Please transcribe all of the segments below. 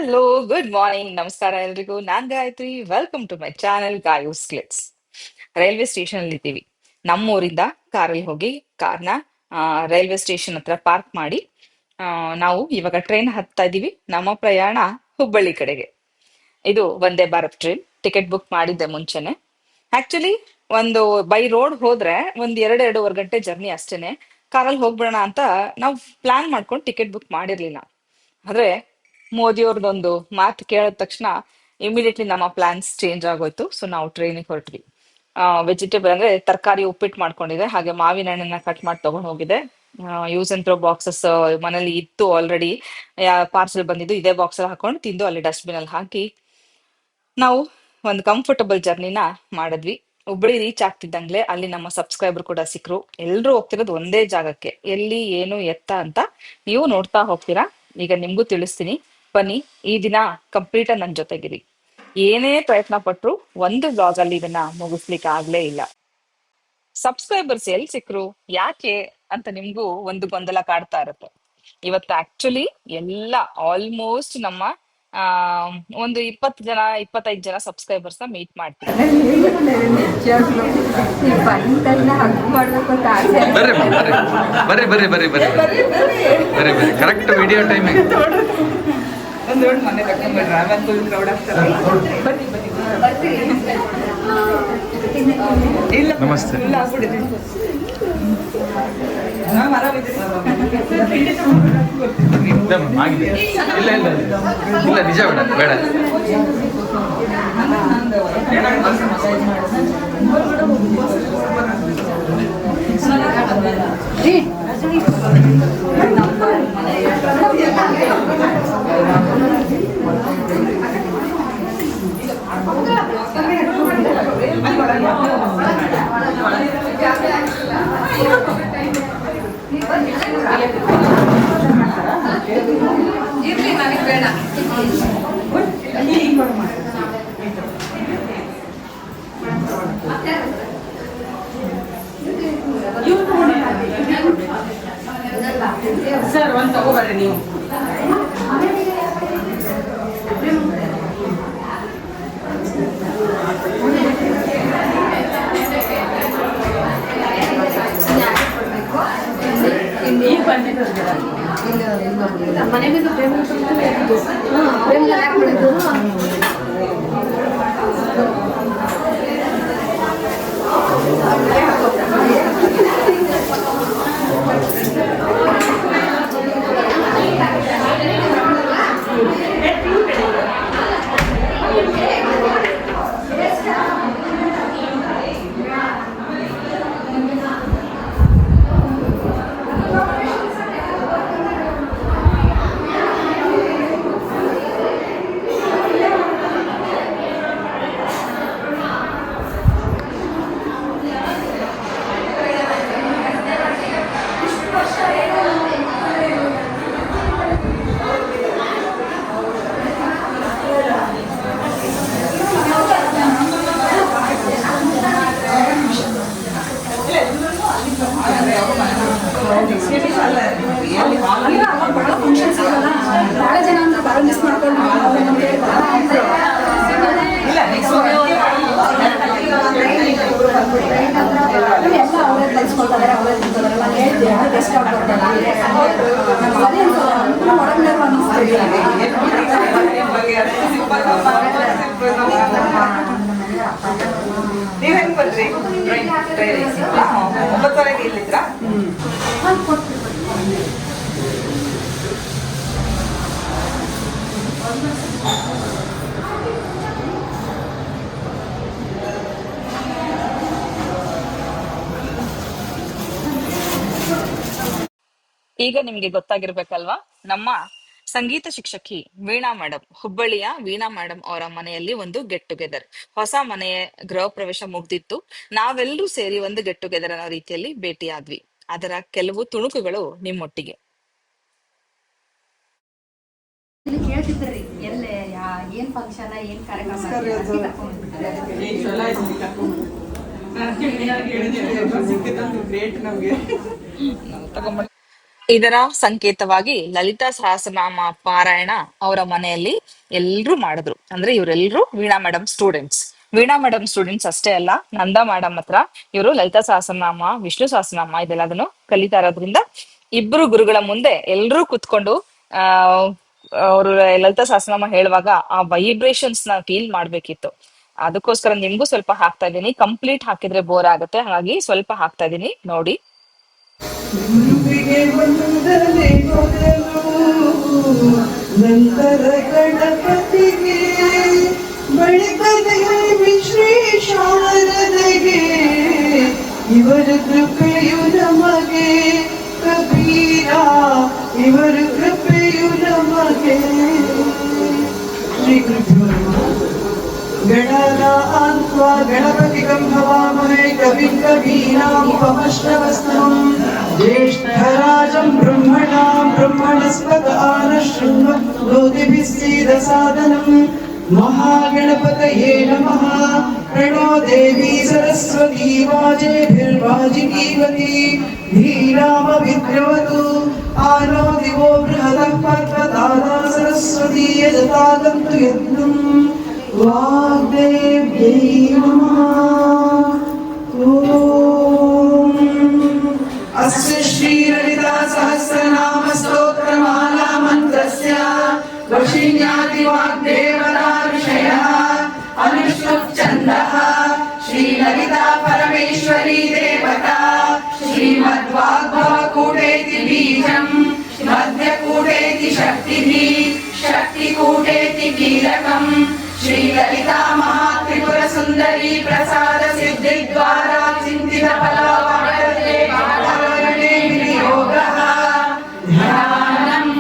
Hello, good morning, ನಮಸ್ಕಾರ ಎಲ್ರಿಗೂ. ನಾನ್ Gayathri. Welcome to my channel Gayus ಕ್ಲಿಟ್ಸ್. ರೈಲ್ವೆ ಸ್ಟೇಷನ್ ಅಲ್ಲಿ ಇದ್ದೀವಿ. ನಮ್ಮೂರಿಂದ ಕಾರಲ್ಲಿ ಹೋಗಿ ಕಾರ್ನ ರೈಲ್ವೆ ಸ್ಟೇಷನ್ ಹತ್ರ ಪಾರ್ಕ್ ಮಾಡಿ ನಾವು ಇವಾಗ ಟ್ರೈನ್ ಹತ್ತಾ ಇದೀವಿ. ನಮ್ಮ ಪ್ರಯಾಣ ಹುಬ್ಬಳ್ಳಿ ಕಡೆಗೆ. ಇದು Vande Bharat train. Ticket book ಮಾಡಿದ್ದೆ ಮುಂಚೆನೆ. ಆಕ್ಚುಲಿ ಒಂದು ಬೈ ರೋಡ್ ಹೋದ್ರೆ ಒಂದ್ ಎರಡೂವರೆ ಗಂಟೆ ಜರ್ನಿ ಅಷ್ಟೇನೆ. ಕಾರಲ್ಲಿ ಹೋಗ್ಬಿಡೋಣ ಅಂತ ನಾವು ಪ್ಲಾನ್ ಮಾಡ್ಕೊಂಡು ಟಿಕೆಟ್ ಬುಕ್ ಮಾಡಿರ್ಲಿಲ್ಲ. ಆದ್ರೆ ಮೋದಿ ಅವ್ರದ್ದೊಂದು ಮಾತು ಕೇಳಿದ ತಕ್ಷಣ ಇಮಿಡಿಯೇಟ್ಲಿ ನಮ್ಮ ಪ್ಲಾನ್ಸ್ ಚೇಂಜ್ ಆಗೋಯ್ತು. ಸೊ ನಾವು ಟ್ರೈನಿಗೆ ಹೊರಟ್ವಿ. ವೆಜಿಟೇಬಲ್ ಅಂದ್ರೆ ತರಕಾರಿ ಉಪ್ಪಿಟ್ಟು ಮಾಡ್ಕೊಂಡಿದೆ, ಹಾಗೆ ಮಾವಿನ ಹಣ್ಣನ್ನ ಕಟ್ ಮಾಡಿ ತಗೊಂಡ್ ಹೋಗಿದೆ. ಯೂಸ್ ಅಂಡ್ ಥ್ರೋ ಬಾಕ್ಸಸ್ ಮನೇಲಿ ಇತ್ತು ಆಲ್ರೆಡಿ. ಪಾರ್ಸೆಲ್ ಬಂದಿದ್ದು ಇದೇ ಬಾಕ್ಸ್ ಅಲ್ಲಿ ಹಾಕೊಂಡು ತಿಂದು ಅಲ್ಲಿ ಡಸ್ಟ್ಬಿನ್ ಅಲ್ಲಿ ಹಾಕಿ ನಾವು ಒಂದು ಕಂಫರ್ಟಬಲ್ ಜರ್ನಿನ ಮಾಡಿದ್ವಿ. ಹುಬ್ಬಳ್ಳಿ ರೀಚ್ ಆಗ್ತಿದ್ದಂಗ್ಲೆ ಅಲ್ಲಿ ನಮ್ಮ ಸಬ್ಸ್ಕ್ರೈಬರ್ ಕೂಡ ಸಿಕ್ರು. ಎಲ್ರು ಹೋಗ್ತಿರೋದು ಒಂದೇ ಜಾಗಕ್ಕೆ. ಎಲ್ಲಿ ಏನು ಎತ್ತ ಅಂತ ನೀವು ನೋಡ್ತಾ ಹೋಗ್ತೀರಾ. ಈಗ ನಿಮ್ಗೂ ತಿಳಿಸ್ತೀನಿ, ಬನ್ನಿ. ಈ ದಿನ ಕಂಪ್ಲೀಟ್ ನನ್ ಜೊತೆಗಿರಿ. ಏನೇ ಪ್ರಯತ್ನ ಪಟ್ರು ಒಂದು ಬ್ಲಾಗ್ ಅಲ್ಲಿ ಇದನ್ನ ಮುಗಿಸ್ಲಿಕ್ಕೆ ಆಗ್ಲೇ ಇಲ್ಲ. ಸಬ್ಸ್ಕ್ರೈಬರ್ಸ್ ಎಲ್ಲಿ ಸಿಕ್ರು, ಯಾಕೆ ಅಂತ ನಿಮ್ಗೂ ಒಂದು ಗೊಂದಲ ಕಾಡ್ತಾ ಇರುತ್ತೆ. ಇವತ್ತು ಆಕ್ಚುಲಿ ಎಲ್ಲ ಆಲ್ಮೋಸ್ಟ್ ನಮ್ಮ ಆ ಒಂದು 25 ಜನ ಸಬ್ಸ್ಕ್ರೈಬರ್ಸ್ ನ ಮೀಟ್ ಮಾಡ್ತೀವಿ. ಬರ್ರಿ ಬರ್ರಿ ಬರ್ರಿ ಬರ್ರಿ ಬರ್ರಿ ಬರ್ರಿ ಬರ್ರಿ ಕರೆಕ್ಟ್ ವಿಡಿಯೋ ಟೈಮಿಂಗ್. ಒಂದು ಮನೆ ತಗೊಂಡ್ಬಿಡ್ರ ಆಮೇಲೆ ಫುಲ್ ಕ್ರೌಡ್ ಆಗ್ತಾರೆ. ಇಲ್ಲ ನಮಸ್ತೆ. ಇಲ್ಲ ಆಗ್ಬಿಡಿದೆ. ಆಗಿದೆ. ಇಲ್ಲ ಇಲ್ಲ ಇಲ್ಲ ನಿಜ ಬೇಡ ಬೇಡ. ಇರ್ಲಿ ನನಗೆ ಬೇಡ. ಸರ್ ಒಂದು ತಗೋಬರ್ರಿ ನೀವು. ಮನೆ ಮೇಲೆ ಪ್ರೇಮ್ ಹಾಕ್ಬಿಡಿದ್ರು. ಭಾಳ ಜನ ಅಂದ್ರೆ ಭಾಳ ಮಿಸ್ ಮಾಡ್ಕೊಂಡು ಎಲ್ಲ ಅವರೇ ಕಲಿಸ್ಕೊಳ್ತಾರೆ, ಅವರೇ ತಿಂತಾರೆ. ನಾನು ಹೇಳಿದ್ದೆ ಬೆಸ್ಟ್ ಆಗ್ತಾರೆ ಒಳಗಡೆ ಅನ್ನಿಸ್ತೀವಿ. ನೀವ್ ಹೆಂಗ್ ಬಂದ್ರಿ? 9:30 ಇಲ್ಲಿದ್ರ? ಈಗ ನಿಮ್ಗೆ ಗೊತ್ತಾಗಿರ್ಬೇಕಲ್ವಾ, ನಮ್ಮ ಸಂಗೀತ ಶಿಕ್ಷಕಿ ವೀಣಾ ಮೇಡಮ್, ಹುಬ್ಬಳ್ಳಿಯ ವೀಣಾ ಮೇಡಮ್ ಅವರ ಮನೆಯಲ್ಲಿ ಒಂದು ಗೆಟ್ ಟುಗೆದರ್. ಹೊಸ ಮನೆಯ ಗೃಹ ಪ್ರವೇಶ ಮುಗ್ದಿತ್ತು. ನಾವೆಲ್ಲರೂ ಸೇರಿ ಒಂದು ಗೆಟ್ ಟುಗೆದರ್ ಅನ್ನೋ ರೀತಿಯಲ್ಲಿ ಭೇಟಿಯಾದ್ವಿ. ಅದರ ಕೆಲವು ತುಣುಕುಗಳು ನಿಮ್ಮೊಟ್ಟಿಗೆ. ಕೇಳ್ತಿದ್ರಿ ಎಲ್ಲೇ ಏನ್ ಫಂಕ್ಷನ್ ಏನ್ ಕಾರ್ಯಕ್ರಮ ಗ್ರೇಟ್ ನಮ್ಗೆ. ಇದರ ಸಂಕೇತವಾಗಿ ಲಲಿತಾ ಸಹಸ್ರನಾಮ ಪಾರಾಯಣ ಅವರ ಮನೆಯಲ್ಲಿ ಎಲ್ರೂ ಮಾಡಿದ್ರು. ಅಂದ್ರೆ ಇವರೆಲ್ಲರೂ Veena madam students. Veena madam students ಅಷ್ಟೇ ಅಲ್ಲ, ನಂದಾ ಮೇಡಮ್ ಹತ್ರ ಇವರು ಲಲಿತಾ ಸಹಸ್ರನಾಮ, ವಿಷ್ಣು ಸಹಸ್ರನಾಮ ಇದೆಲ್ಲದನ್ನು ಕಲಿತಾ ಇರೋದ್ರಿಂದ ಇಬ್ರು ಗುರುಗಳ ಮುಂದೆ ಎಲ್ರೂ ಕುತ್ಕೊಂಡು ಆ ಅವರು ಲಲಿತಾ ಸಹಸ್ರನಾಮ ಹೇಳುವಾಗ ಆ ವೈಬ್ರೇಷನ್ಸ್ ನ ಫೀಲ್ ಮಾಡ್ಬೇಕಿತ್ತು. ಅದಕ್ಕೋಸ್ಕರ ನಿಮ್ಗೂ ಸ್ವಲ್ಪ ಹಾಕ್ತಾ ಇದ್ದೀನಿ. ಕಂಪ್ಲೀಟ್ ಹಾಕಿದ್ರೆ ಬೋರ್ ಆಗುತ್ತೆ, ಹಾಗಾಗಿ ಸ್ವಲ್ಪ ಹಾಕ್ತಾ ಇದ್ದೀನಿ ನೋಡಿ. ಗುರುವಿಗೆ ವಂದನೆ ಮೊದಲು, ನಂತರ ಗಣಪತಿಗೆ, ಬಳಿಕ ದೇವಿ ಶ್ರೀ ಶಾರದೆಗೆ. ಇವರ ಕೃಪೆಯು ನಮಗೆ ಕಬೀರ, ಇವರ ಕೃಪೆಯು ನಮಗೆ. ಶ್ರೀ ಗುರುಭ್ಯೋ ನಮಃ. गणनान्त्वा गणपतिं हवामहे कविं कवीनामुपमश्रवस्तमं ज्येष्ठराजं ब्रह्मणस्पत आनशृण्वन्नोतिभिः सीदसादनं महागणपतये नमः। प्रणो देवी सरस्वती वाजेभिर्वाजिनीवती धीरामभिद्रवतु आनो दिवो बृहदः पर्वतादा सरस्वती यजतागन्तु यत्नम् वाग्देव्यै नमः। ॐ अस्य श्रीललिता सहस्रनाम स्तोत्रमाला मन्त्रस्य वशिन्यादि वाग्देवता विषयः अनुष्टुप् छन्दः। श्रीललिता परमेश्वरी देवता श्रीमद्वाग्भवकूटेति बीजं मध्यकूटेति शक्तिः शक्तिकूटेति कीलकम् श्रीललिता महात्रिपुर सुंदरी प्रसाद सिद्धि द्वारा चिंतित फलावरते पाठवरणे विनियोगः ध्यानम्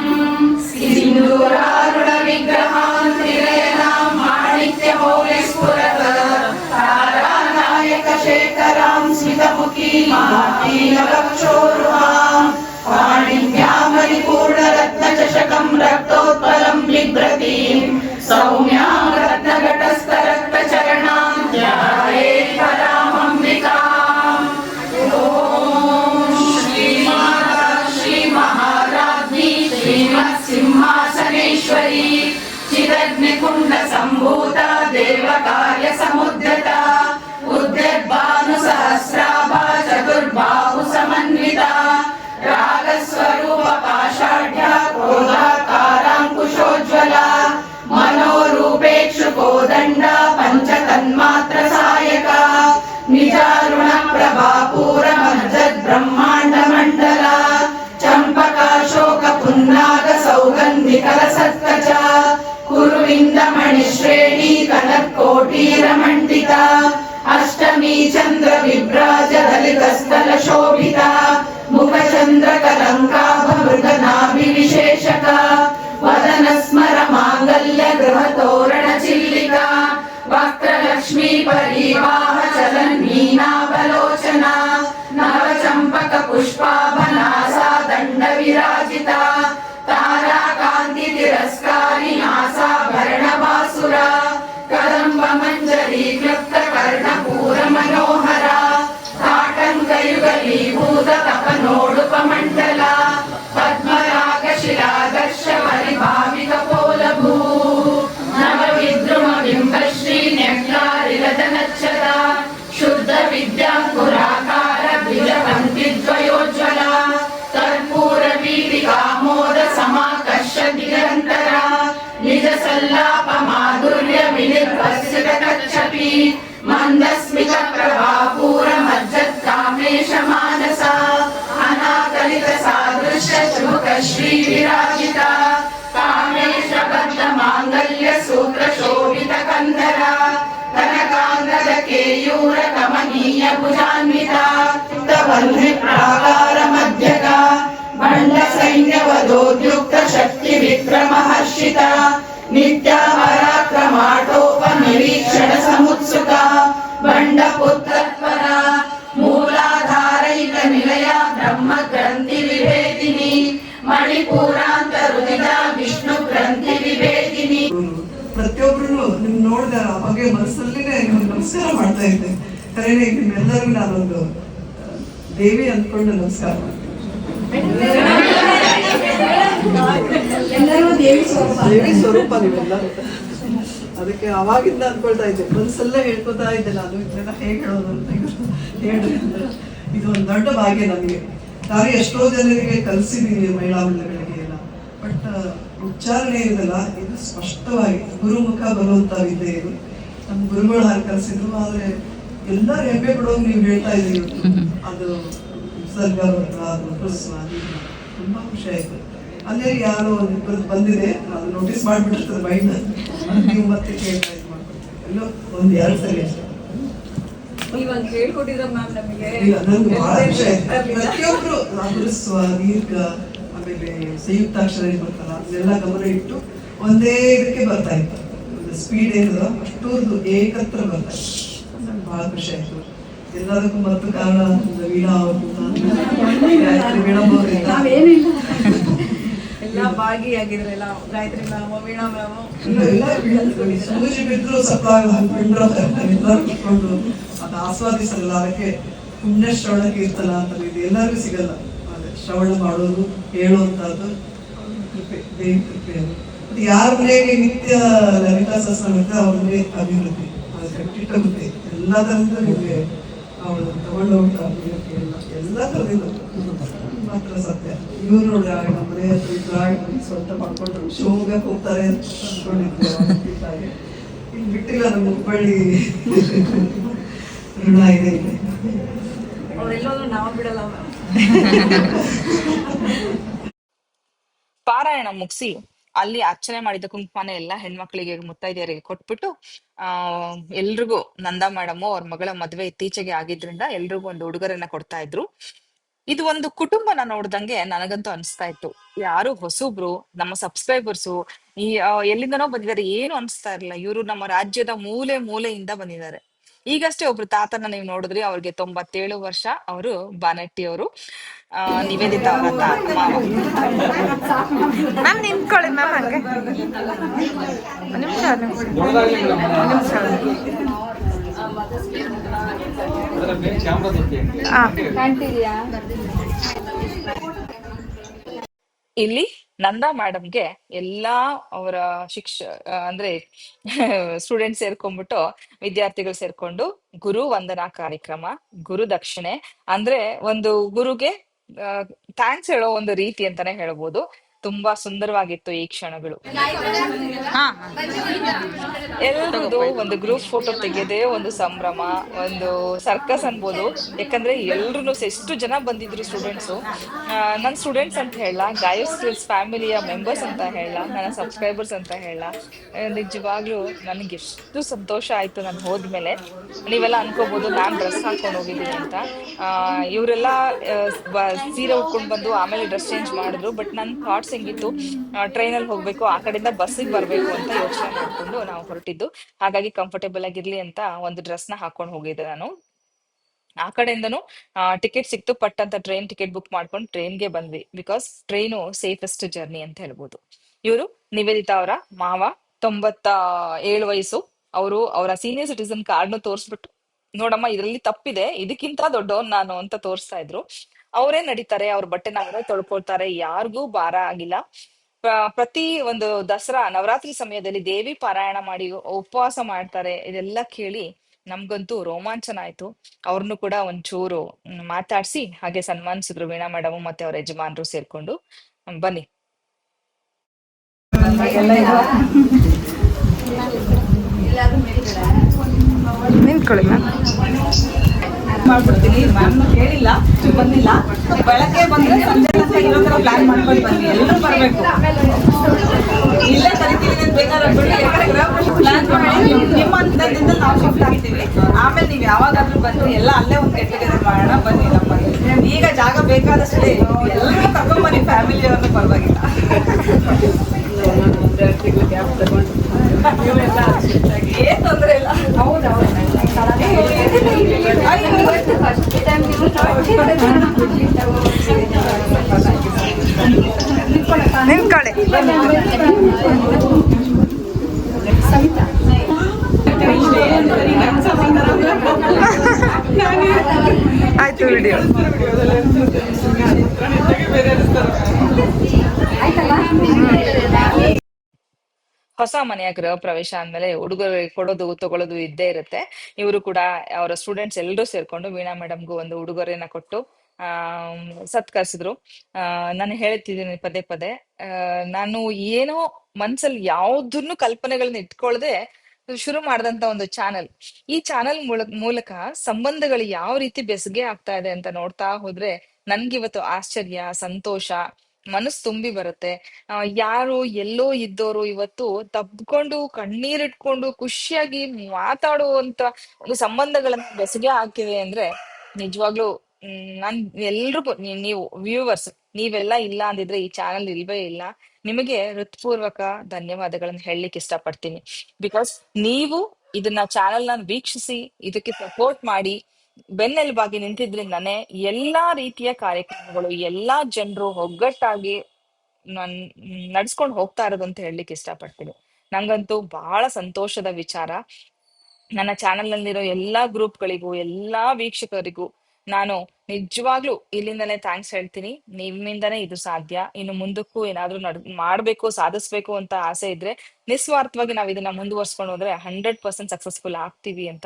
सिन्दूरारुण विग्रहान् त्रिनयनां माणिक्य मौलिस्फुरत् तारानायक शेखरां स्मितमुखी मातीलवक्षोरुहां पाणिभ्यामरिपूर्णरत्नचषकं रक्तोत्पलं बिभ्रतीं सौम्यां रत्नघटस्थरक्तचरणां ध्यायेत् परामम्बिकाम्। ॐ श्रीमाता श्रीमहाराज्ञी श्रीमत्सिंहासनेश्वरी चिदग्निकुण्डसम्भूता देवकार्यसमुद्यता उद्यद्भानुसहस्राभा चतुर्बाहुसमन्विता रागस्वरूप पाषाढ्या क्रोधाकाराङ्कुशोज्ज्वला मनोरूपेक्षुकोदण्डा पञ्चतन्मात्र सायका निजारुण प्रभापूरमज्जद्ब्रह्माण्डमण्डला चम्पकाशोकपुन्नाग सौगन्धिकलसत्कचा कुरुविन्दमणिश्रेणी कनत्कोटीरमण्डिता अष्टमी चन्द्र विभ्राज दलितस्थलशोभिता मुखचन्द्रकलङ्काभमृगनाभिविशेषका वदनस्मर माङ्गल्य गृहतोरणचिल्लिका वक्त्रलक्ष्मी परिवाह चलन्मीनावलोचना नवचम्पकपुष्पाभनासा दण्डविराजिता ताराकान्ति तिरस्कारि नासाभरणवासुरा कदम्बमञ्जरी क्लुप्त कर्णपूरमनोहरा ताटङ्कयुगलीभूत तपनोडुपमण्डला पद्मरागशिलादर्श परिभाविकपोलभू नवविद्रुमबिम्बश्री न्यक्लारिरदनच्छता शुद्ध विद्याङ्कुराकार द्विजपङ्क्तिद्वयोज्ज्वला कर्पूरवीतिकामोद समाकर्ष दिगन्तरा निज सल्लाप माधुर्य विनिर्भस्सित कच्छपि मन्दस्मित प्रभापूर मज्जत् कामेश मानसा अनाकलित सादृश्य चुमुक श्री विराजिता कामेश बद्ध माङ्गल्य सूत्र शोभित कन्धरा कनकाङ्गद केयूर कमनीय भुजान्विता चित्तबन्धि प्राकार मध्यगा भण्ड सैन्यवदोद्युक्त शक्ति विक्रमहर्षिता नित्या पराक्रमाटोपनिरीक्षण समुत्सुका भण्डपुत्रत्वरा मूलाधारैक निलया ब्रह्म ग्रन्थि विभेदिनी मणिपूरान्तरुदिता विष्णु ग्रन्थि विभेदिनी. ಪ್ರತಿಯೊಬ್ಬರು ನಿಮ್ ನೋಡಿದ ಅವಾಗೆ ಮನಸ್ಸಲ್ಲಿನೇ ನಿಮ್ಗೆ ನಮಸ್ಕಾರ ಮಾಡ್ತಾ ಇದ್ದೆ. ಕರೆನೇ ನಿಮ್ಮೆಲ್ಲರಿಗೂ ನಾನೊಂದು ದೇವಿ ಅಂದ್ಕೊಂಡು ನಮಸ್ಕಾರ ಮಾಡ್ತೀನಿ. ಎಲ್ಲರೂ ದೇವಿ ಸ್ವರೂಪ. ದೇವಿ ಸ್ವರೂಪ ನೀವೆಲ್ಲ. ಅದಕ್ಕೆ ಅವಾಗಿಂದ ಅಂದ್ಕೊಳ್ತಾ ಇದ್ದೆ, ಮನಸ್ಸಲ್ಲೇ ಹೇಳ್ಕೊತಾ ಇದ್ದೆ ನಾನು, ಇದನ್ನೆಲ್ಲ ಹೇಗೆ ಹೇಳೋದು ಅಂತ ಹೇಳಿ. ಇದು ಒಂದು ದೊಡ್ಡ ಭಾಗ್ಯ ನನಗೆ. ನಾನು ಎಷ್ಟೋ ಜನರಿಗೆ ಕಲಿಸಿದ್ದೀನಿ ಮಹಿಳಾ ಮಂಡಳಿಗಳಿಗೆ ಎಲ್ಲ, ಬಟ್ ಉಚ್ಚಾರಣೆ ಇದೆಲ್ಲ ಇದು ಸ್ಪಷ್ಟವಾಗಿ ಗುರುಮುಖ ಬರುವಂತ ವಿದ್ಯೆ ಇದು. ನಮ್ಮ ಗುರುಗಳು ಹಾಗೆ ಕಲಿಸಿದ್ರು. ಆದ್ರೆ ಎಲ್ಲರೂ ಹೆಮ್ಮೆ ಪಡೋದು ನೀವು ಹೇಳ್ತಾ ಇದ್ದೀರಿ ಇವತ್ತು. ಅದು ಸರ್ಗ ಅದು ಹೃಸ್ವ ತುಂಬಾ ಖುಷಿ ಆಯ್ತು. ಅಲ್ಲೇ ಯಾರೋ ಒಂದು ಬಂದಿದೆ, ಅದು ನೋಟಿಸ್ ಮಾಡ್ಬಿಟ್ಟಿರ್ತದೆ ಮೈಂಡ್, ನೀವು ಮತ್ತೆ ಕೇಳ್ತಾ ಇದು ಮಾಡ್ಕೊಡ್ತೀವಿ. ಎಲ್ಲೋ ಒಂದು 2 ಸರಿ ಅಷ್ಟೇ. ಇವಾಗ ಹೇಳ್ಕೊಟ್ಟಿದ್ರ ಮ್ಯಾಮ್ ನಮಗೆ. ಇಲ್ಲ, ನನ್ಗೆ ಬಹಳ ಖುಷಿ ಆಯ್ತು. ಪ್ರತಿಯೊಬ್ರು ಹೃಸ್ವ ದೀರ್ಘ ಆಮೇಲೆ ಸಂಯುಕ್ತಾಕ್ಷರ ಬರ್ತಲ್ಲ ಅದನ್ನೆಲ್ಲ ಗಮನ ಇಟ್ಟು ಒಂದೇ ಇದಕ್ಕೆ ಬರ್ತಾ ಇತ್ತು. ಒಂದು ಸ್ಪೀಡ್ ಏನಿದೆ ಅಷ್ಟೊಂದು ಏಕತ್ರ ಬರ್ತಾ ಇತ್ತು. ನಂಗೆ ಬಹಳ ಖುಷಿ ಆಯ್ತು. ಎಲ್ಲದಕ್ಕೂ ಮತ್ತು ಕಾರಣ ವೀಣಾ ಅವರು, ಮೇಡಮ್ ಅವರಿಂದ ನಾವೇನಿಲ್ಲ ಎಲ್ಲ ಭಾಗಿಯಾಗಿದ್ರಲ್ಲ, ಗಾಯತ್ರಿ ಮ್ಯಾಮ್, ವೀಣಾ ಮ್ಯಾಮ್ ಸೂಜಿ ಬಿದ್ರು ಸಪ್ಲ ಎಲ್ಲರೂ ಕುತ್ಕೊಂಡು ಅದು ಆಸ್ವಾದಿಸಲ್ಲ. ಅದಕ್ಕೆ ಪುಣ್ಯ ಶ್ರವಣ ಕೀರ್ತನ ಅಂತ ಇದು ಎಲ್ಲರಿಗೂ ಸಿಗಲ್ಲ. ಅದೇ ಶ್ರವಣ ಮಾಡೋದು, ಹೇಳುವಂತದ್ದು ಕೃಪೆ, ದೇವಿ ಕೃಪೆ. ಅದು ಮತ್ತೆ ಯಾರ ಮನೆಗೆ ನಿತ್ಯ ಲಲಿತಾ ಸಹಸ್ರನಾಮ ಇರ್ತದೆ ಅವ್ರ ಮನೆ ಅಭಿವೃದ್ಧಿ, ಅದು ಕಟ್ಟಿಟ್ಟ ಬುದ್ಧಿ ಎಲ್ಲ ತರದ್ದು ನಿಮಗೆ ಅವಳು ತಗೊಂಡು ಹೋಗ್ತಾ ಎಲ್ಲ ತರದಿದ್ದು ಮಾತ್ರ ಸತ್ಯ. ಇವ್ರು ನೋಡಿ ನಮ್ಮ ಮನೆ ಹತ್ರ ಸ್ವಂತ ಮಾಡ್ಕೊಂಡ್ರು ಶಿವಮೊಗ್ಗಕ್ಕೆ ಹೋಗ್ತಾರೆ ಅಂತ ಅನ್ಕೊಂಡಿದ್ದೆ. ಇಲ್ಲಿ ಬಿಟ್ಟಿಲ್ಲ, ನಮ್ಮ ಹುಬ್ಬಳ್ಳಿ ಋಣ ಇದೆ ಇಲ್ಲಿ. ಅವರೆಲ್ಲರೂ ನಾವು ಬಿಡಲ್ಲ ಮ್ಯಾಮ್. ಪಾರಾಯಣ ಮುಗಿಸಿ ಅಲ್ಲಿ ಅರ್ಚನೆ ಮಾಡಿದ ಕುಂಕುಮನ ಎಲ್ಲ ಹೆಣ್ಮಕ್ಳಿಗೆ ಮುತ್ತೈದೆಯರಿಗೆ ಕೊಟ್ಬಿಟ್ಟು ಎಲ್ರಿಗೂ ನಂದಾ ಮೇಡಮ್ ಅವ್ರ ಮಗಳ ಮದ್ವೆ ಇತ್ತೀಚೆಗೆ ಆಗಿದ್ರಿಂದ ಎಲ್ರಿಗೂ ಒಂದು ಉಡುಗೊರೆನ ಕೊಡ್ತಾ ಇದ್ರು. ಇದು ಒಂದು ಕುಟುಂಬನ ನೋಡ್ದಂಗೆ ನನಗಂತೂ ಅನಿಸ್ತಾ ಇತ್ತು. ಯಾರು ಹೊಸಬ್ರು, ನಮ್ಮ ಸಬ್ಸ್ಕ್ರೈಬರ್ಸು ಈ ಎಲ್ಲಿಂದನೋ ಬಂದಿದ್ದಾರೆ, ಏನು ಅನಿಸ್ತಾ ಇರಲಿಲ್ಲ. ಇವರು ನಮ್ಮ ರಾಜ್ಯದ ಮೂಲೆ ಮೂಲೆಯಿಂದ ಬಂದಿದ್ದಾರೆ. ಈಗಷ್ಟೇ ಒಬ್ರು ತಾತನ ನೀವು ನೋಡಿದ್ರಿ, ಅವ್ರಿಗೆ 97 ವರ್ಷ. ಅವರು ಬಾನಟ್ಟಿ ಅವರು, ನಿವೇದಿತಾ ಅವರ ಮಾವ. ಮ್ಯಾಮ್ ನಿಂತ್ಕೊಳ್ಳಿ ಮ್ಯಾಮ್, ಹಂಗೆ ನಿಮಿಷ ಇಲ್ಲಿ ನಂದಾ ಮೇಡಮ್ಗೆ ಎಲ್ಲಾ ಅವರ ಅಂದ್ರೆ ಸ್ಟೂಡೆಂಟ್ಸ್ ಸೇರ್ಕೊಂಡ್ಬಿಟ್ಟು, ವಿದ್ಯಾರ್ಥಿಗಳು ಸೇರ್ಕೊಂಡು ಗುರು ವಂದನಾ ಕಾರ್ಯಕ್ರಮ, ಗುರು ದಕ್ಷಿಣೆ ಅಂದ್ರೆ ಒಂದು ಗುರುಗೆ ಥ್ಯಾಂಕ್ಸ್ ಹೇಳೋ ಒಂದು ರೀತಿ ಅಂತಾನೆ ಹೇಳ್ಬೋದು. ತುಂಬಾ ಸುಂದರವಾಗಿತ್ತು ಈ ಕ್ಷಣಗಳು. ಎಲ್ರದ್ದು ಒಂದು ಗ್ರೂಪ್ ಫೋಟೋ ತೆಗೆಯೋದೇ ಒಂದು ಸಂಭ್ರಮ, ಒಂದು ಸರ್ಕಸ್ ಅನ್ಬೋದು. ಯಾಕಂದ್ರೆ ಎಲ್ರು ಎಷ್ಟು ಜನ ಬಂದಿದ್ರು ಸ್ಟೂಡೆಂಟ್ಸು. ನನ್ನ ಸ್ಟೂಡೆಂಟ್ಸ್ ಅಂತ ಹೇಳ, ಗಾಯೋ ಸ್ಕಿಲ್ಸ್ ಫ್ಯಾಮಿಲಿಯ ಮೆಂಬರ್ಸ್ ಅಂತ ಹೇಳ, ನನ್ನ ಸಬ್ಸ್ಕ್ರೈಬರ್ಸ್ ಅಂತ ಹೇಳ. ನಿಜವಾಗ್ಲೂ ನನ್ಗೆ ಎಷ್ಟು ಸಂತೋಷ ಆಯ್ತು ನಾನು ಹೋದ್ಮೇಲೆ. ನೀವೆಲ್ಲ ಅನ್ಕೋಬಹುದು ನಾನ್ ಡ್ರೆಸ್ ಹಾಕೊಂಡು ಹೋಗಿದ್ದೀನಿ ಅಂತ. ಇವರೆಲ್ಲ ಸೀರೆ ಉಟ್ಕೊಂಡು ಬಂದು ಆಮೇಲೆ ಡ್ರೆಸ್ ಚೇಂಜ್ ಮಾಡಿದ್ರು. ಬಟ್ ನನ್ನ ಥಾಟ್ಸ್ ಹೆಂಗಿತ್ತು, ಟ್ರೈನಲ್ಲಿ ಹೋಗ್ಬೇಕು, ಆ ಕಡೆಯಿಂದ ಬಸ್ಸಿಗೆ ಬರ್ಬೇಕು ಅಂತ ಯೋಚನೆ ಮಾಡ್ಕೊಂಡು ನಾವು ಹೊರಟಿದ್ದು. ಹಾಗಾಗಿ ಕಂಫರ್ಟೇಬಲ್ ಆಗಿರ್ಲಿ ಅಂತ ಒಂದು ಡ್ರೆಸ್ನ ಹಾಕೊಂಡು ಹೋಗಿದ್ದೆ ನಾನು. ಆ ಕಡೆಯಿಂದನು ಟಿಕೆಟ್ ಸಿಕ್ತು, ಪಟ್ ಅಂತ ಟ್ರೈನ್ ಟಿಕೆಟ್ ಬುಕ್ ಮಾಡ್ಕೊಂಡು ಟ್ರೈನ್ಗೆ ಬಂದ್ವಿ. ಬಿಕಾಸ್ ಟ್ರೈನು ಸೇಫೆಸ್ಟ್ ಜರ್ನಿ ಅಂತ ಹೇಳ್ಬೋದು. ಇವರು ನಿವೇದಿತಾ ಅವರ ಮಾವ, 97 ವಯಸ್ಸು. ಅವರು ಅವರ ಸೀನಿಯರ್ ಸಿಟಿಸನ್ ಕಾರ್ಡ್ನು ತೋರಿಸ್ಬಿಟ್ಟು, ನೋಡಮ್ಮ ಇದ್ರಲ್ಲಿ ತಪ್ಪಿದೆ, ಇದಕ್ಕಿಂತ ದೊಡ್ಡವನ್ ನಾನು ಅಂತ ತೋರಿಸ್ತಾ ಇದ್ರು. ಅವರೇ ನಡೀತಾರೆ, ಅವ್ರ ಬಟ್ಟೆನ ಅವರೇ ತೊಳ್ಕೊಳ್ತಾರೆ, ಯಾರಿಗೂ ಭಾರ ಆಗಿಲ್ಲ. ಪ್ರತಿ ಒಂದು ದಸರಾ ನವರಾತ್ರಿ ಸಮಯದಲ್ಲಿ ದೇವಿ ಪಾರಾಯಣ ಮಾಡಿ ಉಪವಾಸ ಮಾಡ್ತಾರೆ. ಇದೆಲ್ಲ ಕೇಳಿ ನಮ್ಗಂತೂ ರೋಮಾಂಚನ ಆಯ್ತು. ಅವ್ರನ್ನು ಕೂಡ ಒಂಚೂರು ಮಾತಾಡ್ಸಿ ಹಾಗೆ ಸನ್ಮಾನಿಸಿದ್ರು ವೀಣಾ ಮೇಡಮ್ ಮತ್ತೆ ಅವ್ರ ಯಜಮಾನ್ರು ಸೇರ್ಕೊಂಡು. ಬನ್ನಿ. ನಿಂತ್ಕೊಳ್ಳಿ ಮ್ಯಾಮ್. ಮಾಡ್ಬಿಡ್ತೀನಿ. ಮ್ಯಾಮ್ನು ಕೇಳಿಲ್ಲ, ಬಂದಿಲ್ಲ. ಬೆಳಗ್ಗೆ ಬಂದ್ರೆ ಸಂಜೆ ತನಕ ಇರೋ ಥರ ಪ್ಲಾನ್ ಮಾಡ್ಕೊಂಡು ಬನ್ನಿ, ಎಲ್ಲರೂ ಬರಬೇಕು. ಇಲ್ಲೇ ಕರಿತೀವಿ ಅಂತ ಬೇಕಾದ್ರೆ ಬಿಡಿ, ಯಾಕಂದ್ರೆ ಪ್ಲಾನ್ ಮಾಡಿ ನಿಮ್ಮ ಹಂತದಿಂದ ನಾವು ಶಿಫ್ಟ್ ಆಗ್ತೀವಿ. ಆಮೇಲೆ ನೀವು ಯಾವಾಗಾದ್ರೂ ಬಂದು ಎಲ್ಲ ಅಲ್ಲೇ ಒಂದು ಗೆಟ್ ಟುಗೆದರ್ ಮಾಡೋಣ, ಬನ್ನಿ ನಮ್ಮಲ್ಲಿ. ಈಗ ಜಾಗ ಬೇಕಾದಷ್ಟೇ, ಎಲ್ಲರೂ ಕರ್ಕೊಂಬನ್ನಿ, ಫ್ಯಾಮಿಲಿಯವ್ರನ್ನ ಪರವಾಗಿಲ್ಲ. ಏನ್ ತೊಂದರೆ ಇಲ್ಲ. ನಿಂತ್ಕೊಳ್ಳಿ. ಆಯ್ತು ವಿಡಿಯೋ ಆಯ್ತಲ್ಲ. ಹೊಸ ಮನೆಯ ಗೃಹ ಪ್ರವೇಶ ಅಂದ್ಮೇಲೆ ಉಡುಗೊರೆ ಕೊಡೋದು ತಗೊಳ್ಳೋದು ಇದ್ದೇ ಇರುತ್ತೆ. ಇವರು ಕೂಡ ಅವರ ಸ್ಟೂಡೆಂಟ್ಸ್ ಎಲ್ಲರೂ ಸೇರ್ಕೊಂಡು ವೀಣಾ ಮೇಡಮ್ಗೂ ಒಂದು ಉಡುಗೊರೆನ ಕೊಟ್ಟು ಆ ಸತ್ಕರಿಸಿದ್ರು. ನಾನು ಹೇಳ್ತಿದ್ದೀನಿ ಪದೇ ಪದೇ, ನಾನು ಏನೋ ಮನ್ಸಲ್ಲಿ ಯಾವ್ದನ್ನು ಕಲ್ಪನೆಗಳನ್ನ ಇಟ್ಕೊಳ್ದೆ ಶುರು ಮಾಡಿದಂತ ಒಂದು ಚಾನೆಲ್. ಈ ಚಾನೆಲ್ ಮೂಲಕ ಸಂಬಂಧಗಳು ಯಾವ ರೀತಿ ಬೆಸುಗೆ ಆಗ್ತಾ ಇದೆ ಅಂತ ನೋಡ್ತಾ ಹೋದ್ರೆ ನನ್ಗಿವತ್ತು ಆಶ್ಚರ್ಯ, ಸಂತೋಷ, ಮನಸ್ಸು ತುಂಬಿ ಬರುತ್ತೆ. ಯಾರು ಎಲ್ಲೋ ಇದ್ದೋರು ಇವತ್ತು ತಬ್ಕೊಂಡು ಕಣ್ಣೀರಿಟ್ಕೊಂಡು ಖುಷಿಯಾಗಿ ಮಾತಾಡುವಂತ ಒಂದು ಸಂಬಂಧಗಳನ್ನ ಬೆಸುಗೆ ಹಾಕಿವೆ ಅಂದ್ರೆ ನಿಜವಾಗ್ಲೂ ನಾನ್ ಎಲ್ರಿಗೂ ನೀವು ವ್ಯೂವರ್ಸ್ ನೀವೆಲ್ಲ ಇಲ್ಲ ಅಂದಿದ್ರೆ ಈ ಚಾನಲ್ ಇಲ್ವೇ ಇಲ್ಲ. ನಿಮಗೆ ಹೃತ್ಪೂರ್ವಕ ಧನ್ಯವಾದಗಳನ್ನ ಹೇಳಲಿಕ್ಕೆ ಇಷ್ಟಪಡ್ತೀನಿ. ಬಿಕಾಸ್ ನೀವು ಇದನ್ನ ಚಾನೆಲ್ ನ ವೀಕ್ಷಿಸಿ ಇದಕ್ಕೆ ಸಪೋರ್ಟ್ ಮಾಡಿ ಬೆನ್ನೆಲುಬಾಗಿ ನಿಂತಿದ್ರಿಂದಾನೇ ಎಲ್ಲಾ ರೀತಿಯ ಕಾರ್ಯಕ್ರಮಗಳು ಎಲ್ಲಾ ಜನರು ಒಗ್ಗಟ್ಟಾಗಿ ನಾನ್ ನಡ್ಸ್ಕೊಂಡು ಹೋಗ್ತಾ ಇರೋದು ಅಂತ ಹೇಳಲಿಕ್ಕೆ ಇಷ್ಟಪಡ್ತೀನಿ. ನಂಗಂತೂ ಬಹಳ ಸಂತೋಷದ ವಿಚಾರ. ನನ್ನ ಚಾನೆಲ್ ನಲ್ಲಿರೋ ಎಲ್ಲಾ ಗ್ರೂಪ್ಗಳಿಗೂ ಎಲ್ಲಾ ವೀಕ್ಷಕರಿಗೂ ನಾನು ನಿಜವಾಗ್ಲೂ ಇಲ್ಲಿಂದಲೇ ಥ್ಯಾಂಕ್ಸ್ ಹೇಳ್ತೀನಿ. ನಿಮ್ಮಿಂದನೇ ಇದು ಸಾಧ್ಯ. ಇನ್ನು ಮುಂದಕ್ಕೂ ಏನಾದ್ರೂ ಮಾಡ್ಬೇಕು, ಸಾಧಿಸ್ಬೇಕು ಅಂತ ಆಸೆ ಇದ್ರೆ ನಿಸ್ವಾರ್ಥವಾಗಿ ನಾವ್ ಇದನ್ನ ಮುಂದುವರ್ಸ್ಕೊಂಡು ಹೋದ್ರೆ 100% ಸಕ್ಸಸ್ಫುಲ್ ಆಗ್ತೀವಿ ಅಂತ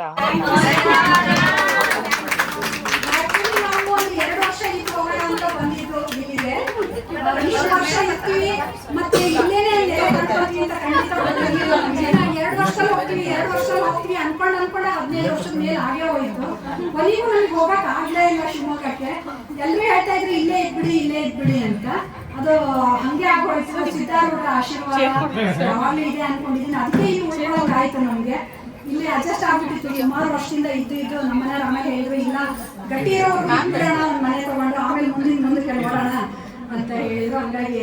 Actually ನಾವು ಒಂದು 2 ವರ್ಷ ಇದ್ದು ಹೋಗೋಣ ಅಂತ ಬಂದಿದ್ದು ಇಲ್ಲಿಗೆ. ಇಷ್ಟು ವರ್ಷ ಇರ್ತೀವಿ ಮತ್ತೆ ಇಲ್ಲೇನೆ ನೆಲೆಕಟ್ಕೊಳ್ತೀವಿ ಅಂತ ಖಂಡಿತ ಬಂದಿರಲಿಲ್ಲ ನಮ್ಗೆ. 2 ವರ್ಷ ಹೋಗ್ತೀವಿ 2 ವರ್ಷ ಹೋಗ್ತೀವಿ ಅನ್ಕೊಂಡೆ 15 ವರ್ಷದ ಮೇಲೆ ಆಗೇ ಹೋಯ್ತು. ಕೊನೆಗೂ ನಮ್ಗೆ ಹೋಗಕ್ ಆಗ್ಲೇ ಇಲ್ಲ ಶಿವಮೊಗ್ಗಕ್ಕೆ. ಎಲ್ಲರೂ ಹೇಳ್ತಾ ಇದ್ರು ಇಲ್ಲೇ ಇದ್ಬಿಡಿ ಅಂತ. ಅದು ಹಂಗೆ ಆಗೋಯ್ತು. ಸಿದ್ಧಾರೂಢರ ಆಶೀರ್ವಾದ ಯಾವಾಗ್ಲೂ ಇದೆ ಅನ್ಕೊಂಡಿದ್ದೀನಿ. ಅದಕ್ಕೆ ಇಲ್ಲಿ ಉಳ್ಕೊಳ್ಳೋಕೆ ಆಯ್ತು ನಮ್ಗೆ. ಇಲ್ಲಿ ಅಡ್ಜಸ್ಟ್ ಆಗ್ಬಿಟ್ಟಿತ್ತು. ಸುಮಾರು ವರ್ಷದಿಂದ ಇದ್ದು ನಮ್ಮನೆ ಆಮೇಲೆ ಹೇಳಿದ್ರು ಇಲ್ಲ ಗಟ್ಟಿ ಇರೋರು ಬಿಡೋಣ, ಒಂದು ಮನೆ ತಗೊಂಡು ಆಮೇಲೆ ಮುಂದಕ್ಕೆ ನೋಡೋಣ ಅಂತ ಹೇಳಿದ್ರು. ಹಂಗಾಗಿ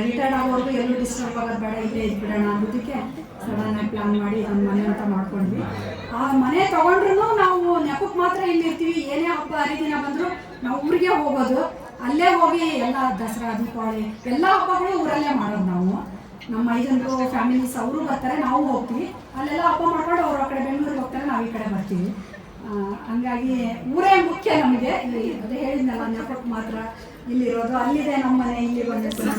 ರಿಟೈರ್ಡ್ ಆಗೋರ್ಗು ಎಲ್ಲೂ ಡಿಸ್ಟರ್ಬ್ ಆಗೋದು ಬೇಡ, ಇಲ್ಲೇ ಇದ್ಬಿಡೋಣ ಅನ್ನೋದಕ್ಕೆ ಸಡನ್ ಆಗಿ ಪ್ಲಾನ್ ಮಾಡಿ ಒಂದು ಮನೆ ಅಂತ ಮಾಡ್ಕೊಂಡ್ವಿ. ಆ ಮನೆ ತಗೊಂಡ್ರು ನಾವು ನೆಪಕ್ಕೆ ಮಾತ್ರ ಇಲ್ಲಿ ಇರ್ತೀವಿ. ಏನೇ ಹಬ್ಬ ಹರಿದಿನ ಬಂದ್ರು ನಾವು ಊರಿಗೆ ಹೋಗೋದು. ಅಲ್ಲೇ ಹೋಗಿ ಎಲ್ಲ ದಸರಾ, ದೀಪಾವಳಿ ಎಲ್ಲ ಹಬ್ಬಗಳು ಊರಲ್ಲೇ ಮಾಡೋದು. ನಾವು ನಮ್ಮ 5 ಜನರು ಫ್ಯಾಮಿಲೀಸ್ ಅವರು ಬರ್ತಾರೆ, ನಾವು ಹೋಗ್ತೀವಿ. ಅಲ್ಲೆಲ್ಲ ಹಬ್ಬ ಮಾಡ್ಕೊಂಡು ಅವ್ರು ಆ ಕಡೆ ಬೆಂಗಳೂರಿಗೆ ಹೋಗ್ತಾರೆ, ನಾವು ಈ ಕಡೆ ಬರ್ತೀವಿ. ಹಂಗಾಗಿ ಊರೇ ಮುಖ್ಯ ನಮಗೆ. ಅದೇ ಹೇಳಿದ್ನಲ್ಲ ನೆಪಕ್ಕೆ ಮಾತ್ರ ಇಲ್ಲಿರೋದು. ಅಲ್ಲಿದೆ ನಮ್ಮ ಮನೆ, ಇಲ್ಲಿ ಬಂದಿರ್ತೀವಿ.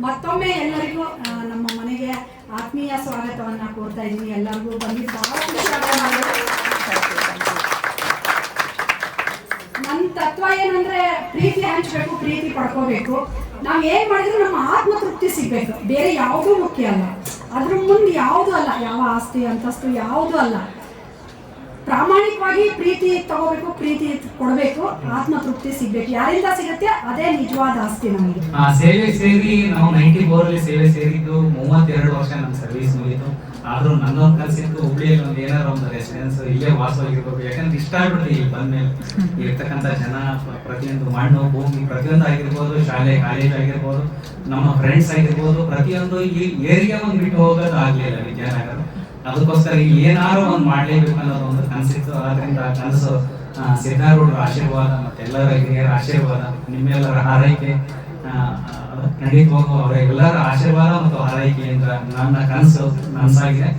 ಮತ್ತೊಮ್ಮೆ ಎಲ್ಲರಿಗೂ ನಮ್ಮ ಮನೆಗೆ ಆತ್ಮೀಯ ಸ್ವಾಗತವನ್ನ ಕೋರ್ತಾ ಇದ್ದೀನಿ. ಎಲ್ಲರಿಗೂ ಬಂದು ಬಹಳ ಖುಷಿ. ನನ್ನ ತತ್ವ ಏನಂದ್ರೆ ಪ್ರೀತಿ ಹಂಚ್ಬೇಕು, ಪ್ರೀತಿ ಪಡ್ಕೋಬೇಕು. ನಾವ್ ಏನ್ ಮಾಡಿದ್ರು ನಮ್ಮ ಆತ್ಮ ತೃಪ್ತಿ ಸಿಗ್ಬೇಕು, ಬೇರೆ ಯಾವುದೂ ಮುಖ್ಯ ಅಲ್ಲ. ಅದ್ರ ಮುಂದೆ ಯಾವುದು ಅಲ್ಲ, ಯಾವ ಆಸ್ತಿ ಅಂತಸ್ತು ಯಾವುದು ಅಲ್ಲ. ಪ್ರಾಮಾಣಿಕವಾಗಿ ಪ್ರೀತಿ ತಗೋಬೇಕು, ಪ್ರೀತಿ ಕೊಡಬೇಕು, ಆತ್ಮ ತೃಪ್ತಿ ಸಿಗ್ಬೇಕು. ಯಾರಿಂದ ಸಿಗುತ್ತೆ ಅದೇ ನಿಜವಾದ ಆಸ್ತಿ ನಮಗೆ. ಸೇವೆ ಸೇರಿ ನಾವು 94 ಸೇವೆ ಸೇರಿದ್ದು 32 ವರ್ಷ ನಮ್ಮ ಸರ್ವಿಸ್ ಮುಗಿತು. ಆದ್ರೂ ನನ್ನೊಂದು ಕನಸಿತ್ತು ಹುಬ್ಳಿಯಲ್ಲಿ ಒಂದು ಏನಾದ್ರು ಒಂದು ರೆಸಿಡೆನ್ಸ್ ಇಲ್ಲೇ ವಾಸವಾಗಿರ್ಬೇಕು. ಯಾಕಂದ್ರೆ ಇಷ್ಟ ಆಗ್ಬಿಡುತ್ತೆ ಇಲ್ಲಿ ಬಂದ್ಮೇಲೆ ಇರ್ತಕ್ಕಂಥ ಜನ, ಪ್ರತಿಯೊಂದು ಮಣ್ಣು ಭೂಮಿ ಪ್ರತಿಯೊಂದು ಆಗಿರ್ಬೋದು, ಶಾಲೆ ಕಾಲೇಜ್ ಆಗಿರ್ಬೋದು, ನಮ್ಮ ಫ್ರೆಂಡ್ಸ್ ಆಗಿರ್ಬೋದು, ಪ್ರತಿಯೊಂದು ಈ ಏರಿಯಾ ಒಂದು ಬಿಟ್ಟು ಹೋಗೋದು ಆಗ್ಲಿಲ್ಲ ವಿದ್ಯಾನಗರ. ಅದಕ್ಕೋಸ್ಕರ ಇಲ್ಲಿ ಏನಾದ್ರು ಒಂದು ಮಾಡ್ಲೇಬೇಕು ಅನ್ನೋದು ಒಂದು ಕನಸಿತ್ತು. ಆದ್ರಿಂದ ಕನಸು ಸಿದ್ಧಾರೂಢರ ಆಶೀರ್ವಾದ ಮತ್ತೆ ಎಲ್ಲರ ಹಿರಿಯರ ಆಶೀರ್ವಾದ, ನಿಮ್ಮೆಲ್ಲರ ಹಾರೈಕೆ ಖಂಡಿತವಾಗೂ ಅವರ ಎಲ್ಲರ ಆಶೀರ್ವಾದ ಮತ್ತು ಹಾರೈಕೆಯಿಂದ ನನ್ನ ಕನಸು ನನಸಾಗಿದೆ.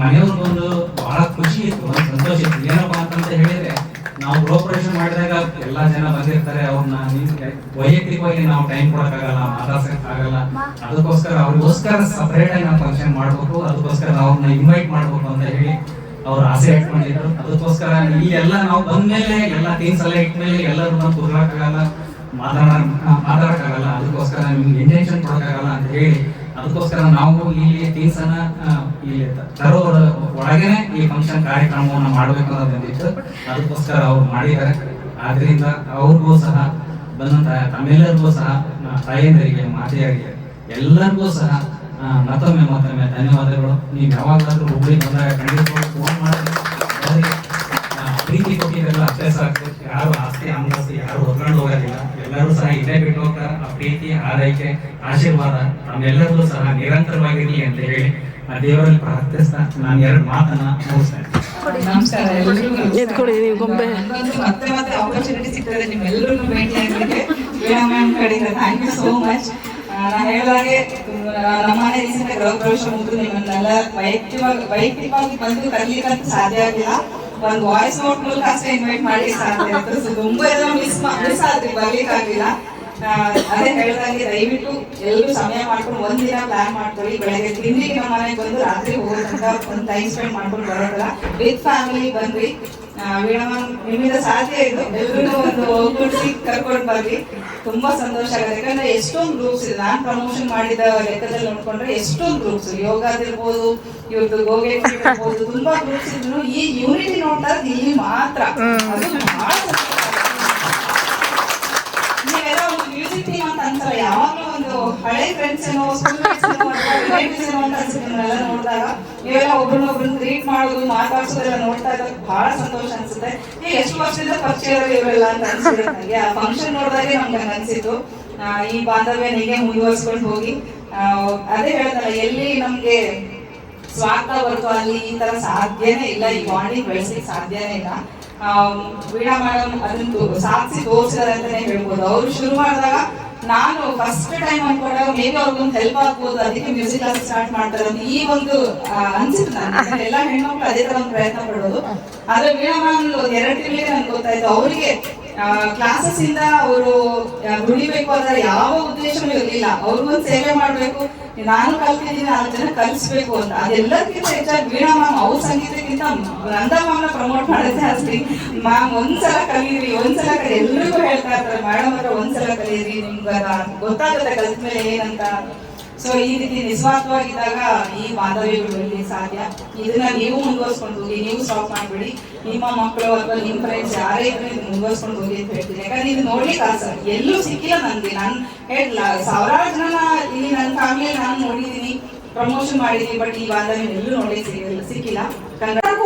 ಮನೆಯವ್ರಿಗೊಂದು ಬಹಳ ಖುಷಿ ಇತ್ತು, ಒಂದು ಸಂತೋಷ ಇತ್ತು. ಏನಪ್ಪಾ ಅಂತಂತ ಹೇಳಿದ್ರೆ ನಾವು ಗೃಹಪ್ರವೇಶ ಮಾಡಿದಾಗ ಎಲ್ಲಾ ಜನ ಬಂದಿರ್ತಾರೆ, ಅವ್ರನ್ನ ವೈಯಕ್ತಿಕವಾಗಿ ನಾವು ಟೈಮ್ ಕೊಡಕ್ಕಾಗಲ್ಲ, ಮಾತಾಡ್ಸಕ್ಕಾಗಲ್ಲ. ಅದಕ್ಕೋಸ್ಕರ ಅವ್ರಿಗೋಸ್ಕರ ಸಪರೇಟ್ ಆಗಿ ನಾವು ಫಂಕ್ಷನ್ ಮಾಡ್ಬೇಕು, ಅದಕ್ಕೋಸ್ಕರ ಅವ್ರನ್ನ ಇನ್ವೈಟ್ ಮಾಡ್ಬೇಕು ಅಂತ ಹೇಳಿ ಅವ್ರು ಆಸೆ ಇಟ್ಕೊಂಡಿದ್ರು. ಅದಕ್ಕೋಸ್ಕರ ಇಲ್ಲಿ ಎಲ್ಲ ನಾವು ಬಂದ್ಮೇಲೆ ಎಲ್ಲ ಥಿಂಗ್ಸ್ ಎಲ್ಲ ಇಟ್ಮೇಲೆ ಎಲ್ಲರೂ ನಾವು ಕೂರ್ಲಕ್ಕಾಗಲ್ಲ, ಮಾತಾಡಕ್ಕಾಗಲ್ಲ. ಅದಕ್ಕೋಸ್ಕರ ನಿಮ್ಗೆ ಇಂಟೆನ್ಷನ್ ಕೊಡಕ್ಕಾಗಲ್ಲ ಅಂತ ಹೇಳಿ ಅದಕ್ಕೋಸ್ಕರ ನಾವು ಇಲ್ಲಿ ಥಿಂಗ್ಸ್ ಅನ್ನ ಇಲ್ಲಿ ತರೋರ ಒಳಗೇನೆ ಈ ಫಂಕ್ಷನ್ ಕಾರ್ಯಕ್ರಮವನ್ನು ಮಾಡ್ಬೇಕು ಅನ್ನೋದು ಬಂದಿತ್ತು. ಅದಕ್ಕೋಸ್ಕರ ಅವ್ರು ಮಾಡಿದ್ದಾರೆ. ಆದ್ರಿಂದ ಅವ್ರಿಗೂ ಸಹ ಬಂದಂತ ತಮ್ಮೆಲ್ಲರಿಗೂ ಸಹ ತಾಯಂದರಿಗೆ, ಮಾತೆಯರಿಗೆ ಎಲ್ಲರಿಗೂ ಸಹ ಮತ್ತೊಮ್ಮೆ ಧನ್ಯವಾದಗಳು. ನೀವು ಯಾವಾಗಲಾದ್ರೂ ಹುಬ್ಳಿ ಬಂದಾಗ ಖಂಡಿತವಾಗಿ ಫೋನ್ ಮಾಡಿ ಪ್ರೀತಿ ಕೊಟ್ಟಿದ್ರೆಲ್ಲ ಅಷ್ಟೇ ಸಾಕು. ಯಾರು ಆಸ್ತಿ ಅಂದಾಸ್ತಿ ಯಾರು ಹೊತ್ಕೊಂಡು ಹೋಗೋದಿಲ್ಲ, ಎಲ್ಲರೂ ಸಹ ಇಲ್ಲೇ ಬಿಟ್ಟು ಹೋಗ್ತಾರೆ. ಆ ಪ್ರೀತಿ, ಆರೈಕೆ, ಆಶೀರ್ವಾದ ನಮ್ಮೆಲ್ಲರಿಗೂ ಸಹ ನಿರಂತರವಾಗಿರ್ಲಿ ಅಂತ ಹೇಳಿ ಆ ದೇವರಲ್ಲಿ ಪ್ರಾರ್ಥಿಸ್ತಾ ನಾನು 2 ಮಾತನ್ನ ಮುಗಿಸ್ತೇನೆ. ನಮಸ್ಕಾರ ಎಲ್ರಿಗೂ. ಮತ್ತೆ ಆಪರ್ಚುನಿಟಿ ಸಿಗ್ತದೆ ನಿಮ್ಮೆಲ್ಲರಿಗೂ ಭೇಟಿ ಆಗಲಿಕ್ಕೆ. ವೀಣಾ ಮ್ಯಾಮ್ ಕಡೆಯಿಂದ ಥ್ಯಾಂಕ್ ಯು ಸೋ ಮಚ್. ನಾನು ಹೇಳಿದಾಗೆ ನಮ್ಮನೆ ರೀಸೆಂಟ್ ಗೃಹ ಪ್ರವೇಶ ಮುಗಿದು ನಿಮ್ಮನ್ನೆಲ್ಲ ವೈಯಕ್ತಿಕವಾಗಿ ಬಂದು ಕರೀಲಿಕ್ಕಂತ ಸಾಧ್ಯ ಆಗಿಲ್ಲ. ಒಂದು ವಾಯ್ಸ್ ನೋಟ್ ಮೂಲಕ ಅಷ್ಟೇ ಇನ್ವೈಟ್ ಮಾಡಿ ಸಾಧ್ಯ ಆಯ್ತು. ಸೊ ತುಂಬಾ ಮಿಸ್ ಆದ್ರಿ, ಬರ್ಲಿಕ್ಕಾಗಿಲ್ಲ. ಅದೇ ಹೇಳ್ದಂಗೆ ದಯವಿಟ್ಟು ಎಲ್ಲರೂ ಸಮಯ ಮಾಡ್ಕೊಂಡು ಒಂದಿನ ಪ್ಲಾನ್ ಮಾಡ್ಕೊಳ್ಳಿ. ಬೆಳಗ್ಗೆ ತಿಂಡಿಗೆ ನಮ್ಮ ಮನೆಗೆ ಬಂದು ರಾತ್ರಿ ಹೋಗೋ ತನಕ ಒಂದು ಟೈಮ್ ಸ್ಪೆಂಡ್ ಮಾಡ್ಕೊಂಡು ಬರೋದಲ್ಲ, ವಿತ್ ಫ್ಯಾಮಿಲಿ ಬನ್ರಿ. ವೀಣಮ್ಮ ನಿಮ್ಮಿಂದ ಸಾಧ್ಯ ಇದು, ಎಲ್ಲರೂ ಒಂದು ಒಗ್ಗೂಡಿಸಿ ಕರ್ಕೊಂಡು ಬರ್ರಿ. ತುಂಬಾ ಸಂತೋಷ ಆಗುತ್ತೆ. ಯಾಕಂದ್ರೆ ಎಷ್ಟೊಂದು ಗ್ರೂಪ್ಸ್ ಇದೆ, ನಾನ್ ಪ್ರಮೋಷನ್ ಮಾಡಿದ ಲೆಕ್ಕದಲ್ಲಿ ನೋಡ್ಕೊಂಡ್ರೆ ಎಷ್ಟೊಂದು ಗ್ರೂಪ್ಸ್, ಯೋಗದಿರ್ಬೋದು, ಇವ್ರದ್ದು ಗೋಗೆ ಇರ್ಬೋದು, ತುಂಬಾ ಗ್ರೂಪ್ಸ್ ಇದ್ರು ಈ ಯೂನಿಟಿ ನೋಡ್ತಾ ಇಲ್ಲಿ ಮಾತ್ರ. ಅದು ಬಹಳ ನೀವೆಲ್ಲ ಒಂದು ಮ್ಯೂಸಿಕ್ ಟೀಮ್ ಅಂತ ಅನ್ಸಲ್ಲ, ಯಾವಾಗಲೂ ಒಂದು ಹಳೆ ಫ್ರೆಂಡ್ಸ್ ಏನೋ ಸ್ಕೂಲ್ ಮೇಟ್ಸ್ ಏನೋ ಅಥವಾ ರಿಲೇಟಿವ್ಸ್ ಏನೋ ಅಂತ ಅನ್ಸುತ್ತೆ. ನಿಮ್ಮನ್ನೆಲ್ಲ ನೋಡಿದಾಗ ನೀವೆಲ್ಲ ಒಬ್ರನ್ನೊಬ್ರನ್ನ ಗ್ರೀಟ್ ಮಾಡೋದು, ಮಾತಾಡ್ಸೋದೆಲ್ಲ ನೋಡ್ತಾ ಇದ್ದಾಗ ಬಹಳ ಸಂತೋಷ ಅನ್ಸುತ್ತೆ. ಈಗ ಎಷ್ಟು ವರ್ಷದಿಂದ ಪರಿಚಯ ಇವರೆಲ್ಲ ಅಂತ ಅನ್ಸಿದೆ ನನಗೆ. ಆ ಫಂಕ್ಷನ್ ನೋಡಿದಾಗೆ ನಮ್ಗೆ ಹಂಗ ಅನ್ಸಿತ್ತು. ಈ ಬಾಂಧವ್ಯ ಹೀಗೆ ಮುಂದುವರ್ಸ್ಕೊಂಡು ಹೋಗಿ. ಅದೇ ಹೇಳ್ತಾರ, ಎಲ್ಲಿ ನಮ್ಗೆ ಸ್ವಾರ್ಥ ಬರ್ತೋ ಅಲ್ಲಿ ಈ ತರ ಸಾಧ್ಯನೇ ಇಲ್ಲ, ಈ ಬಾಂಡಿಂಗ್ ಬೆಳೆಸ್ಲಿಕ್ಕೆ ಸಾಧ್ಯನೇ ಇಲ್ಲ. ವೀಣಾ ಮೇಡಮ್ ಅದನ್ನು ಸಾಧಿಸಿ ತೋರಿಸಿದಾರೆ ಅಂತಾನೆ ಹೇಳ್ಬೋದು. ಅವ್ರು ಶುರು ಮಾಡಿದಾಗ ನಾನು ಫಸ್ಟ್ ಟೈಮ್ ಅನ್ಕೊಂಡಾಗ ಮೇಬಿ ಅವ್ರಿಗೊಂದು ಹೆಲ್ಪ್ ಆಗ್ಬೋದು, ಅದಕ್ಕೆ ಮ್ಯೂಸಿಕ್ ಕ್ಲಾಸ್ ಸ್ಟಾರ್ಟ್ ಮಾಡ್ತಾರೆ ಅಂತ ಈ ಒಂದು ಅನ್ಸಿತ್ತು ನನಗೆ. ಎಲ್ಲ ಹೆಣ್ಮಕ್ಳು ಅದೇ ತರ ಒಂದು ಪ್ರಯತ್ನ ಪಡೋದು. ಆದ್ರೆ ವೀಣಾ ಮ್ಯಾಮ್ ಒಂದು 2 ತಿಂಗಳಿಗೆ ನನ್ಗೆ ಗೊತ್ತಾಯ್ತು ಅವರಿಗೆ ಕ್ಲಾಸಸ್ ಇಂದ ಅವರು ದುಡಿಬೇಕು ಅಂದ್ರೆ ಯಾವ ಉದ್ದೇಶನೂ ಇರಲಿಲ್ಲ. ಅವ್ರಿಗೊಂದು ಸೇವೆ ಮಾಡ್ಬೇಕು, ನಾನು ಕಲ್ತಿದ್ದೀನಿ 4 ಜನ ಕಲಿಸ್ಬೇಕು ಅಂತ. ಅದೆಲ್ಲದಕ್ಕಿಂತ ಹೆಚ್ಚಾಗಿ ವೀಣಾ ಮ್ಯಾಮ್ ಅವ್ರ ಸಂಗೀತಕ್ಕಿಂತ ನಂದಾ ಮ್ಯಾಮ್ನ ಪ್ರಮೋಟ್ ಮಾಡೋದೇ ಜಾಸ್ತಿ. ಮ್ಯಾಮ್ ಒಂದ್ಸಲ ಕಲೀರಿ, ಒಂದ್ಸಲ ಎಲ್ರಿಗೂ ಹೇಳ್ತಾ ಇರ್ತಾರೆ, ಮೇಡಮ್ ಹತ್ರ ಒಂದ್ಸಲ ಕಲೀರಿ, ನಿಮ್ಗೆ ಗೊತ್ತಾಗುತ್ತೆ ಕಲ್ತ್ಮೇಲೆ ಏನಂತ. ಸೊ ಈ ರೀತಿ ನಿಸ್ವಾರ್ಥವಾಗಿದ್ದಾಗ ಈ ಬಾಂಧವ್ಯಗಳು ಇಲ್ಲಿ ಸಾಧ್ಯ. ಇದನ್ನ ನೀವು ಮುಂದುವರ್ಸ್ಕೊಂಡು ಹೋಗಿ, ನೀವು ಸ್ಟಾಪ್ ಮಾಡ್ಬಿಡಿ. ನಿಮ್ಮ ಮಕ್ಕಳು ಅಥವಾ ನಿಮ್ಮ ಫ್ರೆಂಡ್ಸ್ ಯಾರೇ ಇದ್ರೆ ಮುಂದುವರ್ಸ್ಕೊಂಡು ಹೋಗಿ ಅಂತ ಹೇಳ್ತೀನಿ. ಯಾಕಂದ್ರೆ ಇದು ನೋಡ್ಲಿಕ್ಕೆ ಆಸೆ ಎಲ್ಲೂ ಸಿಕ್ಕಿಲ್ಲ ನನ್ಗೆ. ನಾನು ಹೇಳಿಲ್ಲ, ಸಾವಿರಾರು ಜನ ಇಲ್ಲಿ ನನ್ನ ಫ್ಯಾಮಿಲಿ ನಾನು ನೋಡಿದೀನಿ, ಪ್ರಮೋಷನ್ ಮಾಡಿದೀನಿ, ಬಟ್ ಈ ಬಾಂಧವ್ಯ ಎಲ್ಲೂ ನೋಡ್ಲಿಕ್ಕೆ ಸಿಕ್ಕಿಲ್ಲ.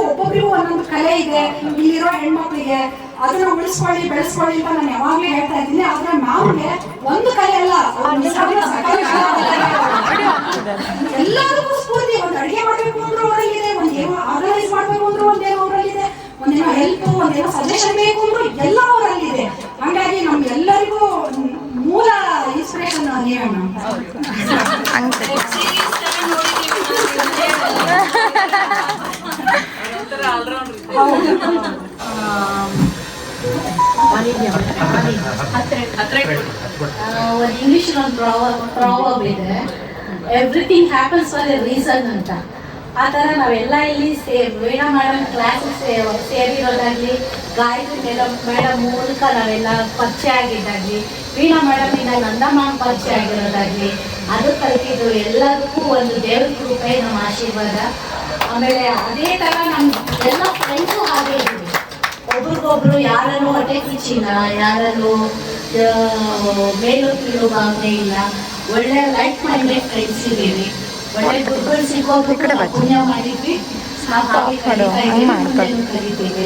ಒಬ್ಬೊಬ್ಬರಿಗೂ ಒಂದೊಂದು ಕಲೆ ಇದೆ ಇಲ್ಲಿರೋ ಹೆಣ್ಮಕ್ಳಿಗೆ, ಅದನ್ನ ಉಳಿಸ್ಕೊಳ್ಳಿ ಬೆಳೆಸ್ಕೊಳ್ಳಿ ಅಂತ ನಾನು ಯಾವಾಗ್ಲೂ ಹೇಳ್ತಾ ಇದ್ದೀನಿ. ಆದ್ರೆ ಮ್ಯಾಮ್ಗೆ ಒಂದು ಕಲೆ ಅಲ್ಲ, ಎಲ್ಲದಕ್ಕೂ ಸ್ಫೂರ್ತಿ. ಒಂದು ಅಡಿಗೆ ಮಾಡ್ಬೇಕು ಅಂದ್ರೂ ಅವರಲ್ಲಿದೆ, ಒಂದೇನೋ ಆರ್ಗನೈಸ್ ಮಾಡ್ಬೇಕು ಅಂದ್ರೂ ಒಂದೇನೋ ಅವರಲ್ಲಿದೆ, ಒಂದೇನೋ ಹೆಲ್ಪ್, ಒಂದೇನೋ ಸಜೆಷನ್ ಬೇಕು ಅಂದ್ರೂ ಎಲ್ಲ ಅವರಲ್ಲಿದೆ. ಹಾಗಾಗಿ ನಮ್ಗೆಲ್ಲರಿಗೂ ಮೂಲ ಇನ್ಸ್ಪಿರೇಷನ್ ನೀವೇ ಮ್ಯಾಮ್. ಒಂದು ಇಂಗ್ಲಿಷ್ ಒಂದು ಪ್ರಾವರ್ಬ್ ಇದೆ, everything happens for A reason ಅಂತ. ಆ ಥರ ನಾವೆಲ್ಲ ಇಲ್ಲಿ ವೀಣಾ ಮೇಡಮ್ ಕ್ಲಾಸಿಗೆ ಸೇರಿರೋದಾಗಲಿ, ಗಾಯತ್ರಿ ಮೇಡಮ್ ಮೂಲಕ ನಾವೆಲ್ಲ ಪರಿಚಯ ಆಗಿದ್ದಾಗಲಿ, ವೀಣಾ ಮೇಡಮಿಂದ ನಂದಾ ಮ್ಯಾಮ್ ಪರಿಚಯ ಆಗಿರೋದಾಗಲಿ, ಅದು ಕಲಿತಿದ್ದು ಎಲ್ಲದಕ್ಕೂ ಒಂದು ದೇವ್ರ ಕೃಪೆ, ನಮ್ಮ ಆಶೀರ್ವಾದ. ಆಮೇಲೆ ಅದೇ ಥರ ನಮ್ಮ ಎಲ್ಲ ಫ್ರೆಂಡ್ಸು ಹಾಗೆ ಇದ್ದೀವಿ, ಒಬ್ರಿಗೊಬ್ರು ಯಾರಲ್ಲೂ ಹೊಟ್ಟೆ ಕಿಚ್ಚಿಲ್ಲ, ಯಾರಲ್ಲೂ ಮೇಲು ಕೀಳು ಭಾವನೆ ಇಲ್ಲ, ಒಳ್ಳೆ ಲೈಫ್ ಮೈಂಡೆಡ್ ಫ್ರೆಂಡ್ಸ್ ಇದ್ದೀವಿ. ಒಳ್ಳೆ ಗುರುಗಳು ಸಿಗೋದು ಪುಣ್ಯ ಮಾಡಿದ್ವಿ, ಕಲಿತೀವಿ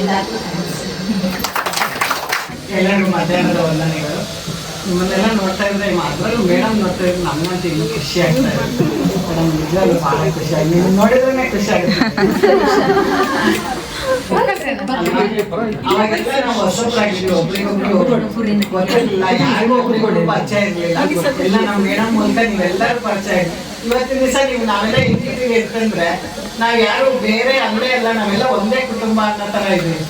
ಎಲ್ಲರಿಗೂ ಮಧ್ಯಾಹ್ನದ ವಂದನೆಗಳು. ನಿಮ್ಮನ್ನೆಲ್ಲ ನೋಡ್ತಾ ಇದ್ರೆ ಅದರಲ್ಲೂ ಮೇಡಮ್ ನೋಡ್ತಾ ಇದ್ರೆ ನಮ್ಮಂತೂ ಇನ್ನೂ ಖುಷಿ ಆಗ್ತಾ ಇದೆ. ಮೇಡಮ್ ನಿಜವಾಗ್ಲೂ ಬಹಳ ಖುಷಿ ಆಗಿ ನೀವು ನೋಡಿದ್ರೆ ಖುಷಿ ಆಗುತ್ತೆ. ಅವಾಗೆಲ್ಲ ನಾವು ಹೊಸಬ್ರಾಗಿದ್ವಿ, ಒಬ್ರಿಗೊಬ್ರು ಗೊತ್ತಿರಲಿಲ್ಲ, ಯಾರಿಗೂ ಒಬ್ರಿಗೊಬ್ರು ಪರಿಚಯ ಇರಲಿಲ್ಲ. ಎಲ್ಲ ನಾವು ಮೇಡಮ್ ಮೂಲಕ ನೀವೆಲ್ಲರೂ ಪರಿಚಯ ಇದ್ವಿ. ಇವತ್ತಿನ ದಿವಸ ನೀವು ನಾವೆಲ್ಲ ಇದ್ದೀವಿ ಅಂತಂದ್ರೆ ನಾವು ಯಾರು ಬೇರೆ ಅಂಗಡಿ ಅಲ್ಲ, ನಾವೆಲ್ಲ ಒಂದೇ ಕುಟುಂಬ ಅನ್ನೋ ಥರ ಇದ್ದೀವಿ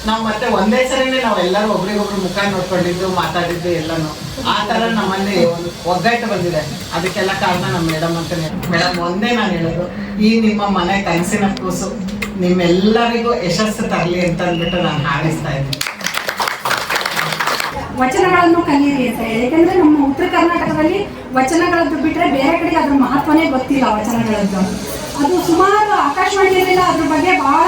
ನಾವು. ಮತ್ತೆ ಒಂದೇ ಸರಿನೇ ನಾವೆಲ್ಲರೂ ಒಬ್ರಿಗೊಬ್ರು ಮುಖ ನೋಡ್ಕೊಂಡಿದ್ದು, ಮಾತಾಡಿದ್ದು ಎಲ್ಲನೂ ಆ ಥರ ನಮ್ಮಲ್ಲಿ ಒಂದು ಒಗ್ಗಟ್ಟು ಬಂದಿದೆ. ಅದಕ್ಕೆಲ್ಲ ಕಾರಣ ನಮ್ಮ ಮೇಡಮ್ ಅಂತಾನೆ. ಮೇಡಮ್ ಒಂದೇ ನಾನು ಹೇಳೋದು, ಈ ನಿಮ್ಮ ಮನೆ ಕನಸಿನ ಕೂಸು ನಿಮ್ಮೆಲ್ಲರಿಗೂ ಯಶಸ್ಸು ತರಲಿ ಅಂತ ಅಂದ್ಬಿಟ್ಟು ನಾನು ಹಾರೈಸ್ತಾ ಇದ್ದೀನಿ. ವಚನಗಳನ್ನು ಕಲಿಯಿರಿ ಅಂತ ಹೇಳಿ. ಯಾಕಂದ್ರೆ ನಮ್ಮ ಉತ್ತರ ಕರ್ನಾಟಕದಲ್ಲಿ ವಚನಗಳದ್ದು ಬಿಟ್ರೆ ಬೇರೆ ಕಡೆಗೆ ಅದ್ರ ಮಹತ್ವನೇ ಗೊತ್ತಿಲ್ಲ ವಚನಗಳದ್ದು. ಅದು ಸುಮಾರು ಆಕಾಶವಾಣಿಯಲ್ಲೆಲ್ಲ ಅದ್ರ ಬಗ್ಗೆ ಬಹಳ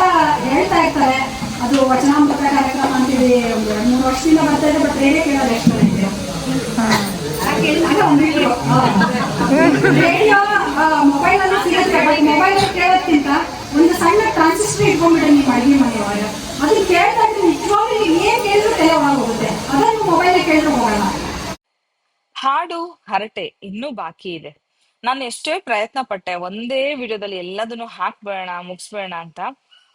ಹೇಳ್ತಾ ಇರ್ತಾರೆ. ಅದು ವಚನಾಮೃತ ಕಾರ್ಯಕ್ರಮ ಅಂತೀವಿ, 2-3 ವರ್ಷದಿಂದ ಬರ್ತಾ ಇದೆ, ಬಟ್ ರೇಡಿಯೋ ಕೇಳೋದು ಎಷ್ಟು ಇದೆ. ರೇಡಿಯೋ ಮೊಬೈಲಲ್ಲಿ ಸಿಗುತ್ತೆ, ಬಟ್ ಮೊಬೈಲಲ್ಲಿ ಕೇಳೋದ್ಕಿಂತ ಒಂದು ಸಣ್ಣ ಟ್ರಾನ್ಸಿಸ್ಟರ್ ಇಟ್ಕೊಂಡ್ಬಿಟ್ಟೆ ನೀವು ಅಡುಗೆ ಮನೆಯೊಳಗ, ಅದನ್ನ ಕೇಳಿದಾಗ ನಿಜವಾಗ್ಲೂ ನೀವು ಏನ್ ಕೇಳಿದ್ರು ತಲೆ ಹೋಗುತ್ತೆ, ಅದನ್ನು ಮೊಬೈಲ್ ಕೇಳಿದ್ರು ಹೋಗಲ್ಲ. ಹಾಡು ಹರಟೆ ಇನ್ನೂ ಬಾಕಿ ಇದೆ. ನಾನು ಎಷ್ಟೇ ಪ್ರಯತ್ನ ಪಟ್ಟೆ ಒಂದೇ ವಿಡಿಯೋದಲ್ಲಿ ಎಲ್ಲದನ್ನು ಹಾಕ್ಬೇಡ ಮುಗಿಸ್ಬೇಡ ಅಂತ.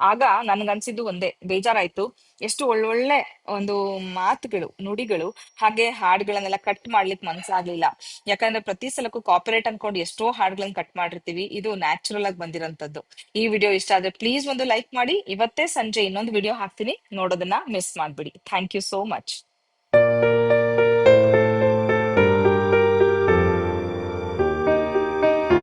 ಆಗ ನನ್ಗನ್ಸಿದ್ದು ಒಂದೇ ಬೇಜಾರಾಯ್ತು, ಎಷ್ಟು ಒಳ್ಳೊಳ್ಳೆ ಒಂದು ಮಾತುಗಳು, ನುಡಿಗಳು, ಹಾಗೆ ಹಾಡುಗಳನ್ನೆಲ್ಲ ಕಟ್ ಮಾಡ್ಲಿಕ್ಕೆ ಮನ್ಸಾಗ್ಲಿಲ್ಲ. ಯಾಕಂದ್ರೆ ಪ್ರತಿ ಸಲಕ್ಕೂ ಕಾಪಿರೈಟ್ ಅನ್ಕೊಂಡು ಎಷ್ಟೋ ಹಾಡುಗಳನ್ನ ಕಟ್ ಮಾಡಿರ್ತೀವಿ, ಇದು ನ್ಯಾಚುರಲ್ ಆಗಿ ಬಂದಿರೋಂಥದ್ದು. ಈ ವಿಡಿಯೋ ಇಷ್ಟ ಆದ್ರೆ ಪ್ಲೀಸ್ ಒಂದು ಲೈಕ್ ಮಾಡಿ. ಇವತ್ತೇ ಸಂಜೆ ಇನ್ನೊಂದು ವಿಡಿಯೋ ಹಾಕ್ತೀನಿ, ನೋಡೋದನ್ನ ಮಿಸ್ ಮಾಡ್ಬಿಡಿ. Thank you so much.